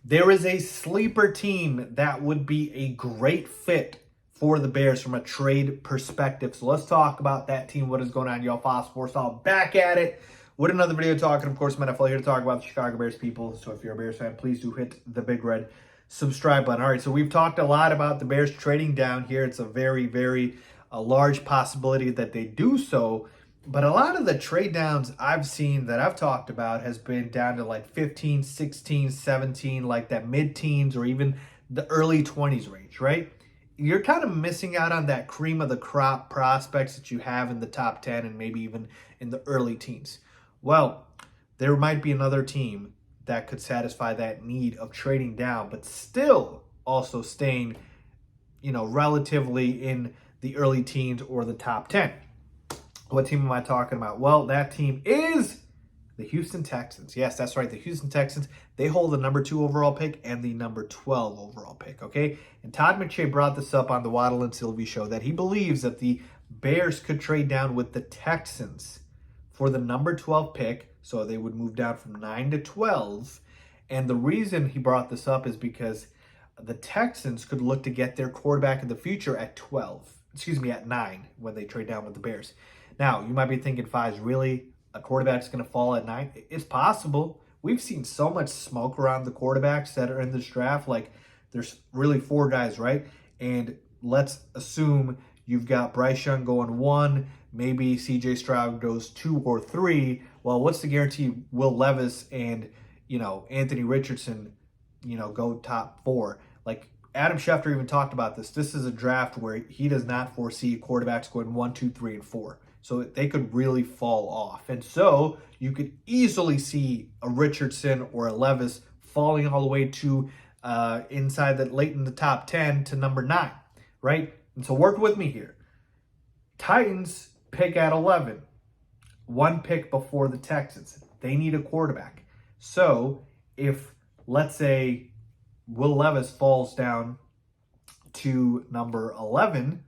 there is a sleeper team that would be a great fit for the Bears from a trade perspective. So let's talk about that team. What is going on, y'all? Faiz Sports all back at it with another video talking, of course, NFL here to talk about the Chicago Bears people. So if you're a Bears fan, please do hit the big red subscribe button. All right, so we've talked a lot about the Bears trading down here. It's a very large possibility that they do so. But a lot of the trade downs I've seen that I've talked about has been down to like 15, 16, 17, like that mid-teens or even the early 20s range, right? You're kind of missing out on that cream of the crop prospects that you have in the top 10 and maybe even in the early teens. Well, there might be another team that could satisfy that need of trading down, but still also staying, relatively in the early teens or the top 10. What team am I talking about? Well, that team is the Houston Texans. Yes, that's right. The Houston Texans, they hold the number 2 overall pick and the number 12 overall pick, okay? And Todd McShay brought this up on the Waddle and Sylvie show that he believes that the Bears could trade down with the Texans for the number 12 pick, so they would move down from 9 to 12. And the reason he brought this up is because the Texans could look to get their quarterback in the future at 9 when they trade down with the Bears. Now, you might be thinking, Faiz, really? A quarterback's going to fall at 9? It's possible. We've seen so much smoke around the quarterbacks that are in this draft. Like, there's really 4 guys, right? And let's assume you've got Bryce Young going 1, maybe C.J. Stroud goes 2 or 3. Well, what's the guarantee Will Levis and, Anthony Richardson, go top 4? Like, Adam Schefter even talked about this. This is a draft where he does not foresee quarterbacks going 1, 2, 3, and 4. So they could really fall off. And so you could easily see a Richardson or a Levis falling all the way to inside that late in the top 10 to number 9, right? And so work with me here. Titans pick at 11. 1 pick before the Texans. They need a quarterback. So if, let's say, Will Levis falls down to number 11,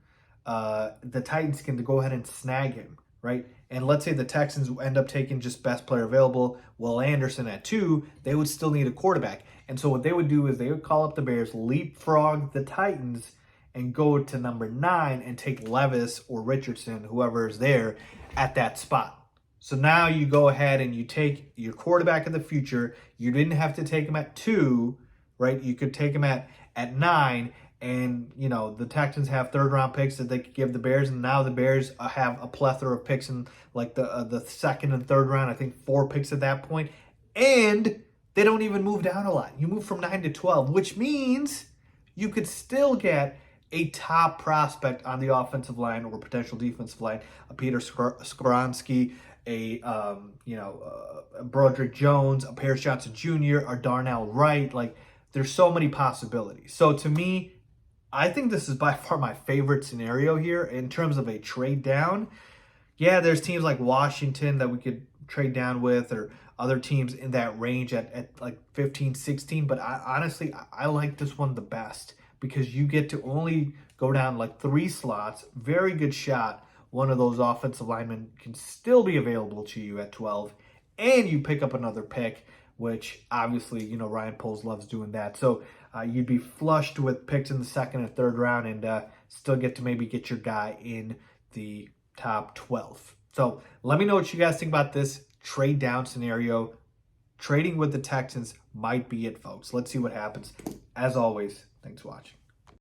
the Titans can go ahead and snag him, right? And let's say the Texans end up taking just best player available, Will Anderson at 2, they would still need a quarterback. And so what they would do is they would call up the Bears, leapfrog the Titans, and go to number 9 and take Levis or Richardson, whoever is there, at that spot. So now you go ahead and you take your quarterback of the future. You didn't have to take him at 2, right? You could take him at 9. And, the Texans have 3rd-round picks that they could give the Bears. And now the Bears have a plethora of picks in, like, the 2nd and 3rd round. I think 4 picks at that point. And they don't even move down a lot. You move from 9 to 12, which means you could still get a top prospect on the offensive line or potential defensive line. A Peter Skoronski, a Broderick Jones, a Paris Johnson Jr., or Darnell Wright. Like, there's so many possibilities. So to me, I think this is by far my favorite scenario here in terms of a trade down. Yeah, there's teams like Washington that we could trade down with, or other teams in that range at like 15, 16. But honestly, I like this one the best because you get to only go down like 3 slots. Very good shot. One of those offensive linemen can still be available to you at 12. And you pick up another pick, which obviously, Ryan Poles loves doing that. So you'd be flushed with picks in the 2nd and 3rd round and still get to maybe get your guy in the top 12. So let me know what you guys think about this trade down scenario. Trading with the Texans might be it, folks. Let's see what happens. As always, thanks for watching.